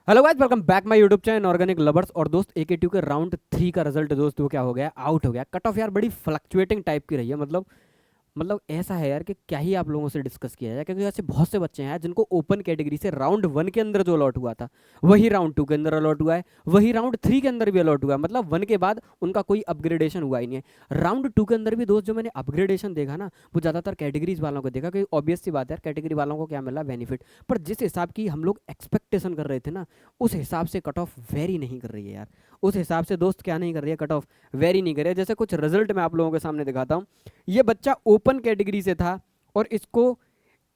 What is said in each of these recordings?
Hello guys, welcome back my YouTube channel organic lovers. और दोस्त AKTU के round 3 का रिजल्ट दोस्त वो क्या हो गया, आउट हो गया। कट ऑफ यार बड़ी फ्लक्चुएटिंग टाइप की रही है। मतलब ऐसा है यार कि क्या ही आप लोगों से डिस्कस किया जाए, क्योंकि ऐसे बहुत से बच्चे हैं जिनको ओपन कैटेगरी से राउंड 1 के अंदर जो अलॉट हुआ था वही राउंड 2 के अंदर अलॉट हुआ है, वही राउंड 3 के अंदर भी अलॉट हुआ है। मतलब 1 के बाद उनका कोई अपग्रेडेशन हुआ ही नहीं है। राउंड 2 के अंदर भी दोस्त जो मैंने अपग्रेडेशन देखा ना, वो ज़्यादातर कैटेगरीज वालों को देखा, क्योंकि ऑब्वियस सी बात है यार, कैटेगरी वालों को क्या मिला, बेनिफिट। पर जिस हिसाब की हम लोग एक्सपेक्टेशन कर रहे थे ना, उस हिसाब से कट ऑफ वेरी नहीं कर रही है यार। उस हिसाब से दोस्त क्या नहीं कर रही है, कट ऑफ वेरी नहीं कर रही है। जैसे कुछ रिजल्ट मैं आप लोगों के सामने दिखाता हूँ। ये बच्चा ओपन कैटेगरी से था और इसको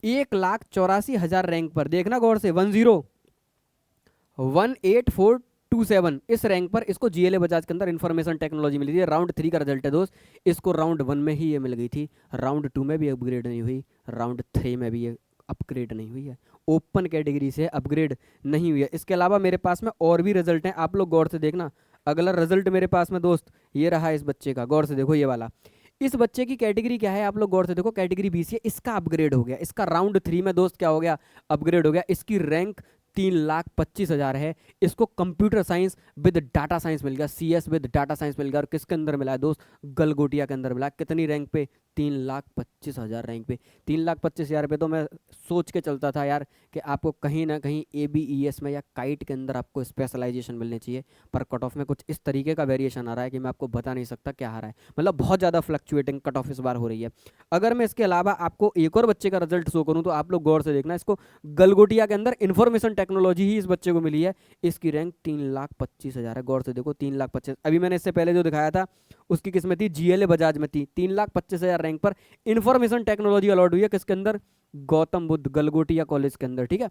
1,84,000 रैंक पर, देखना गौर से, 1,84,277 इस रैंक पर इसको जीएलए बजाज के अंदर इंफॉर्मेशन टेक्नोलॉजी मिली थी। राउंड 3 का रिजल्ट है दोस्त। इसको राउंड 1 में ही ये मिल गई थी, राउंड 2 में भी अपग्रेड नहीं हुई, राउंड 3 में भी ये अपग्रेड नहीं हुई है। ओपन कैटेगरी से अपग्रेड नहीं हुई है। इसके अलावा मेरे पास में और भी रिजल्ट हैं, आप लोग गौर से देखना। अगला रिजल्ट मेरे पास में दोस्त ये रहा इस बच्चे का, गौर से देखो ये वाला। इस बच्चे की कैटेगरी क्या है, आप लोग गौर से देखो, कैटेगरी BC है। इसका अपग्रेड हो गया, इसका राउंड 3 में दोस्त क्या हो गया, अपग्रेड हो गया। इसकी रैंक 3,25,000 है। इसको computer science with data science मिल गया, CS विद डाटा साइंस मिल गया। और किसके अंदर मिला है दोस्त, गलगोटिया के अंदर मिला। कितनी रैंक पे, 3,25,000 रैंक पे। 3,25,000 पे तो मैं सोच के चलता था यार कि आपको कहीं ना कहीं ABES में या काइट के अंदर आपको स्पेशलाइजेशन मिलनी चाहिए। पर कट ऑफ में कुछ इस तरीके का वेरिएशन आ रहा है कि मैं आपको बता नहीं सकता क्या आ रहा है। मतलब बहुत ज़्यादा फ्लक्चुएटिंग कट ऑफ इस बार हो रही है। अगर मैं इसके अलावा आपको एक और बच्चे का रिजल्ट शो करूँ तो आप लोग गौर से देखना। इसको गलगोटिया के अंदर इंफॉर्मेशन टेक्नोलॉजी ही इस बच्चे को मिली है। इसकी रैंक 3,25,000 है। गौर से देखो, 3,25,000। अभी मैंने इससे पहले जो दिखाया था उसकी किस में थी, GLA बजाज में थी। 3,25,000 रैंक पर इंफॉर्मेशन टेक्नोलॉजी अलॉट हुई है। किसके अंदर, गौतम बुद्ध गलगोटिया कॉलेज के अंदर, ठीक है,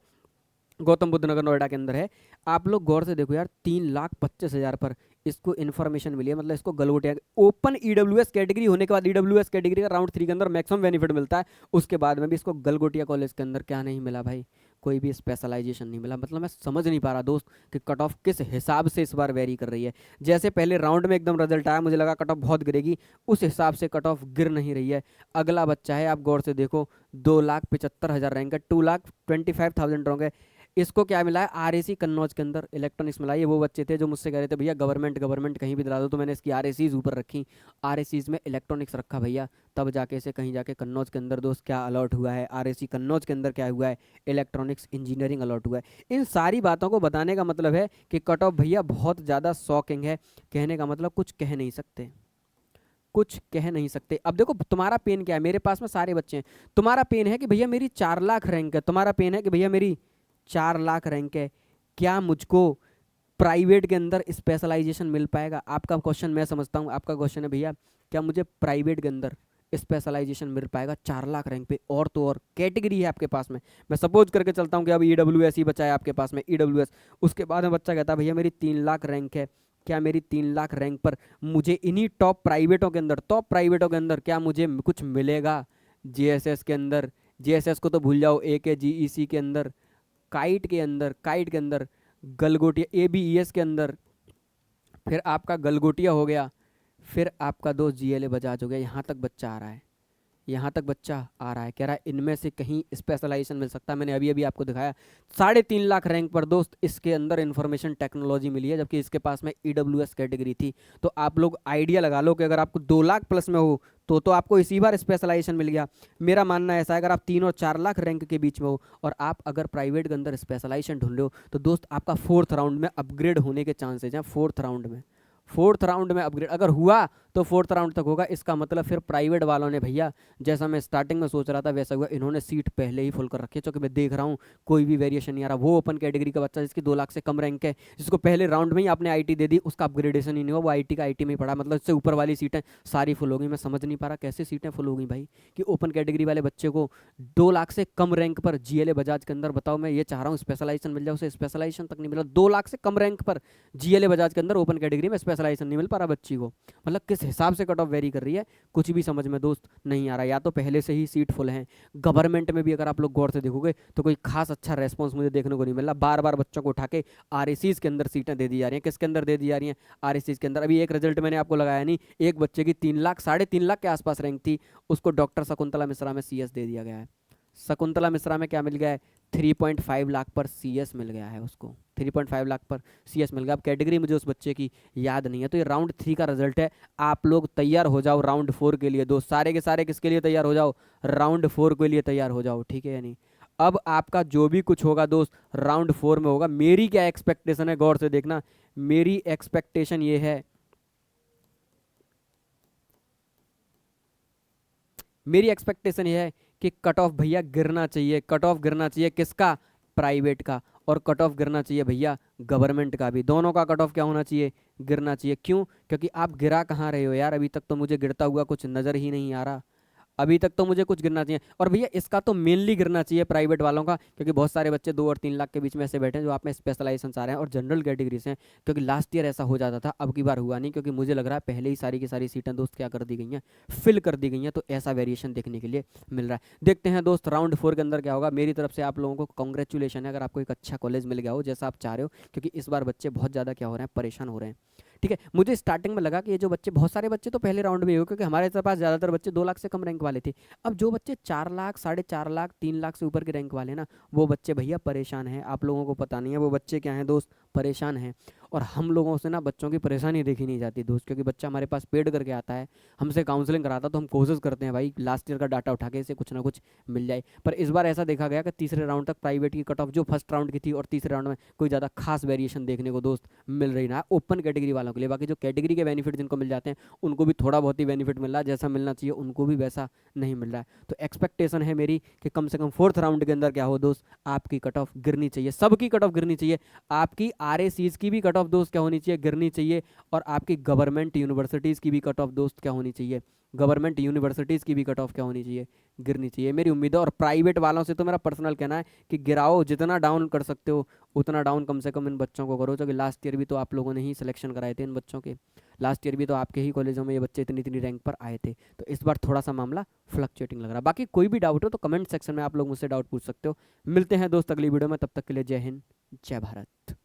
गौतम बुद्ध नगर नोएडा के अंदर है। आप लोग गौर से देखो यार, 3,25,000 पर इसको इन्फॉर्मेशन मिली है। मतलब इसको गलगोटिया ओपन EWS कैटेगरी होने के बाद, EWS कैटेगरी का राउंड 3 के अंदर मैक्सिमम बेनिफिट मिलता है। उसके बाद में भी इसको गलगोटिया कॉलेज के अंदर क्या नहीं मिला भाई, कोई भी स्पेशलाइजेशन नहीं मिला। मतलब मैं समझ नहीं पा रहा दोस्त कि कट ऑफ किस हिसाब से इस बार वेरी कर रही है। जैसे पहले राउंड में एकदम रिजल्ट आया, मुझे लगा कट ऑफ बहुत गिरेगी, उस हिसाब से कट ऑफ गिर नहीं रही है। अगला बच्चा है, आप गौर से देखो, 2,75,000 रैंक है, 2,25,000 रैंक है। इसको क्या मिला है, RAC कन्नौज के अंदर इलेक्ट्रॉनिक्स मिला है। ये वो बच्चे थे जो मुझसे कह रहे थे भैया गवर्नमेंट गवर्नमेंट कहीं भी दिला दो, तो मैंने इसकी RACs ऊपर रखी, RACs में इलेक्ट्रॉनिक्स रखा भैया। तब जाके इसे कहीं जाके कन्नौज के अंदर दोस्त क्या अलॉट हुआ है, RAC कन्नौज के अंदर क्या हुआ है, इलेक्ट्रॉनिक्स इंजीनियरिंग अलॉट हुआ है। इन सारी बातों को बताने का मतलब है कि कट ऑफ भैया बहुत ज़्यादा शॉकिंग है। कहने का मतलब कुछ कह नहीं सकते, कुछ कह नहीं सकते। अब देखो तुम्हारा पेन क्या है, मेरे पास में सारे बच्चे हैं। तुम्हारा पेन है कि भैया मेरी 4 लाख रैंक है, तुम्हारा पेन है कि भैया मेरी 4 लाख रैंक है, क्या मुझको प्राइवेट के अंदर स्पेशलाइजेशन मिल पाएगा। आपका क्वेश्चन मैं समझता हूँ, आपका क्वेश्चन है भैया क्या मुझे प्राइवेट के अंदर स्पेशलाइजेशन मिल पाएगा 4 लाख रैंक पे। और तो और कैटेगरी है आपके पास में, मैं सपोज करके चलता हूँ कि अब EWS ही बचा है आपके पास में, EWS। उसके बाद में बच्चा कहता है भैया मेरी 3 लाख रैंक है, क्या मेरी 3 लाख रैंक पर मुझे इन्हीं टॉप प्राइवेटों के अंदर, टॉप प्राइवेटों के अंदर क्या मुझे कुछ मिलेगा। JSS के अंदर, JSS को तो भूल जाओ, AKGEC के अंदर, काइट के अंदर, काइट के अंदर, गलगोटिया ABES के अंदर, फिर आपका गलगोटिया हो गया, फिर आपका दोस्त GLA बजाज हो गया। यहाँ तक बच्चा आ रहा है, यहाँ तक बच्चा आ रहा है, कह रहा है इनमें से कहीं स्पेशलाइजेशन मिल सकता है। मैंने अभी अभी आपको दिखाया 3.5 लाख रैंक पर दोस्त इसके अंदर इंफॉर्मेशन टेक्नोलॉजी मिली है, जबकि इसके पास में EWS कैटेगरी थी। तो आप लोग आइडिया लगा लो कि अगर आपको 2 लाख प्लस में हो तो आपको इसी बार स्पेशलाइजेशन मिल गया। मेरा मानना ऐसा है, अगर आप 3 और 4 लाख रैंक के बीच में हो और आप अगर प्राइवेट के अंदर स्पेशलाइजेशन ढूंढ रहे हो, तो दोस्त आपका 4th राउंड में अपग्रेड होने के चांसेज हैं। 4th राउंड में, 4th राउंड में अपग्रेड अगर हुआ तो 4th राउंड तक होगा। इसका मतलब फिर प्राइवेट वालों ने भैया, जैसा मैं स्टार्टिंग में सोच रहा था वैसा हुआ, इन्होंने सीट पहले ही फुल कर रखी है। क्योंकि मैं देख रहा हूँ कोई भी वेरिएशन नहीं आ रहा। वो ओपन कैटेगरी का बच्चा जिसकी 2 लाख से कम रैंक है, जिसको पहले राउंड में ही आपने IT दे दी, उसका अपग्रेडेशन ही नहीं हुआ, वो IT का IT में ही पड़ा। मतलब इससे ऊपर वाली सीटें सारी फुल हो गई। मैं समझ नहीं पा रहा कैसे सीटें फुल हो गई भाई, कि ओपन कैटेगरी वाले बच्चे को 2 लाख से कम रैंक पर GLA बजाज के अंदर, बताओ मैं ये चाह रहा हूँ स्पेशलाइजेशन मिल जाए, उसे स्पेशलाइजेशन तक नहीं मिला। 2 लाख से कम रैंक पर GLA बजाज के अंदर ओपन कैटेगरी में स्पेशलाइजेशन नहीं मिल पा रहा बच्ची को। मतलब किस हिसाब से कट ऑफ वेरी कर रही है, कुछ भी समझ में दोस्त नहीं आ रहा। या तो पहले से ही सीट फुल है, गवर्नमेंट में भी अगर आप लोग गौर से देखोगे तो कोई खास अच्छा रेस्पॉन्स मुझे देखने को नहीं मिला। बार बार बच्चों को उठा के RACs के अंदर सीटें दे दी जा रही हैं। किसके अंदर दे दी जा रही हैं, RACs के अंदर। अभी एक रिजल्ट मैंने आपको लगाया नहीं, एक बच्चे की 3 लाख, 3.5 लाख के आसपास रैंक थी, उसको डॉक्टर शकुंतला मिश्रा में CS दे दिया गया है। शकुंतला मिश्रा में क्या मिल गया है, 3.5 लाख पर सीएस मिल गया है उसको, 3.5 लाख पर सीएस मिल गया। अब कैटेगरी मुझे उस बच्चे की याद नहीं है। तो ये राउंड 3 का रिजल्ट है। आप लोग तैयार हो जाओ राउंड 4 के लिए दोस्त, सारे के सारे किसके लिए तैयार हो जाओ, राउंड 4 के लिए तैयार हो जाओ, ठीक है या नहीं। अब आपका जो भी कुछ होगा दोस्त राउंड 4 में होगा। मेरी क्या एक्सपेक्टेशन है, गौर से देखना, मेरी एक्सपेक्टेशन ये है, मेरी एक्सपेक्टेशन ये है कि कट ऑफ भैया गिरना चाहिए, कट ऑफ गिरना चाहिए किसका, प्राइवेट का, और कट ऑफ गिरना चाहिए भैया गवर्नमेंट का भी। दोनों का कट ऑफ क्या होना चाहिए, गिरना चाहिए। क्यों, क्योंकि आप गिरा कहाँ रहे हो यार, अभी तक तो मुझे गिरता हुआ कुछ नजर ही नहीं आ रहा, अभी तक तो मुझे कुछ गिरना चाहिए। और भैया इसका तो मेनली गिरना चाहिए प्राइवेट वालों का, क्योंकि बहुत सारे बच्चे 2 और 3 लाख के बीच में ऐसे बैठे हैं जो आप में स्पेशलाइजेशन आ रहे हैं और जनरल कैटेगरी से हैं। क्योंकि लास्ट ईयर ऐसा हो जाता था, अब की बार हुआ नहीं, क्योंकि मुझे लग रहा है पहले ही सारी की सारी सीटें दोस्त क्या कर दी गई हैं, फिल कर दी गई हैं। तो ऐसा वेरिएशन देखने के लिए मिल रहा है। देखते हैं दोस्त राउंड 4 के अंदर क्या होगा। मेरी तरफ से आप लोगों को कॉन्ग्रेचुलेशन है अगर आपको एक अच्छा कॉलेज मिल गया हो जैसा आप चाह रहे हो, क्योंकि इस बार बच्चे बहुत ज़्यादा क्या हो रहे हैं, परेशान हो रहे हैं। ठीक है, मुझे स्टार्टिंग में लगा कि ये जो बच्चे, बहुत सारे बच्चे तो पहले राउंड में ही हो, क्योंकि हमारे पास ज़्यादातर बच्चे 2 लाख से कम रैंक वाले थे। अब जो बच्चे 4 लाख, 4.5 लाख, 3 लाख से ऊपर के रैंक वाले ना, वो बच्चे भैया परेशान हैं। आप लोगों को पता नहीं है वो बच्चे क्या हैं दोस्त, परेशान हैं। और हम लोगों से ना बच्चों की परेशानी देखी नहीं जाती दोस्त, क्योंकि बच्चा हमारे पास पेड करके आता है, हमसे काउंसलिंग कराता, तो हम कोशिश करते हैं भाई लास्ट ईयर का डाटा उठा के इसे कुछ ना कुछ मिल जाए। पर इस बार ऐसा देखा गया कि तीसरे राउंड तक प्राइवेट की कट ऑफ जो फर्स्ट राउंड की थी और तीसरे राउंड में कोई ज़्यादा खास वेरिएशन देखने को दोस्त मिल रही ना ओपन कैटेगरी वालों के लिए। बाकी जो कैटेगरी के बेनिफिट जिनको मिल जाते हैं उनको भी थोड़ा बहुत ही बेनिफिट मिल रहा है, जैसा मिलना चाहिए उनको भी वैसा नहीं मिल रहा है। तो एक्सपेक्टेशन है मेरी कि कम से कम फोर्थ राउंड के अंदर क्या हो दोस्त, आपकी कट ऑफ गिरनी चाहिए, सबकी कट ऑफ गिरनी चाहिए। आपकी आरएसीज की भी कट ऑफ दोस्त क्या होनी चाहिए, गिरनी चाहिए। और आपकी गवर्नमेंट यूनिवर्सिटीज़ की भी कट ऑफ दोस्त क्या होनी चाहिए, गवर्नमेंट यूनिवर्सिटीज़ की भी कट ऑफ क्या होनी चाहिए, गिरनी चाहिए, मेरी उम्मीद है। और प्राइवेट वालों से तो मेरा पर्सनल कहना है कि गिराओ, जितना डाउन कर सकते हो उतना डाउन कम से कम इन बच्चों को करो, क्योंकि लास्ट ईयर भी तो आप लोगों ने ही सिलेक्शन कराए थे इन बच्चों के, लास्ट ईयर भी तो आपके ही कॉलेजों में ये बच्चे इतनी इतनी रैंक पर आए थे। तो इस बार थोड़ा सा मामला फ्लक्चुएटिंग लग रहा है। बाकी कोई भी डाउट हो तो कमेंट सेक्शन में आप लोग मुझसे डाउट पूछ सकते हो। मिलते हैं दोस्त अगली वीडियो में, तब तक के लिए जय हिंद, जय भारत।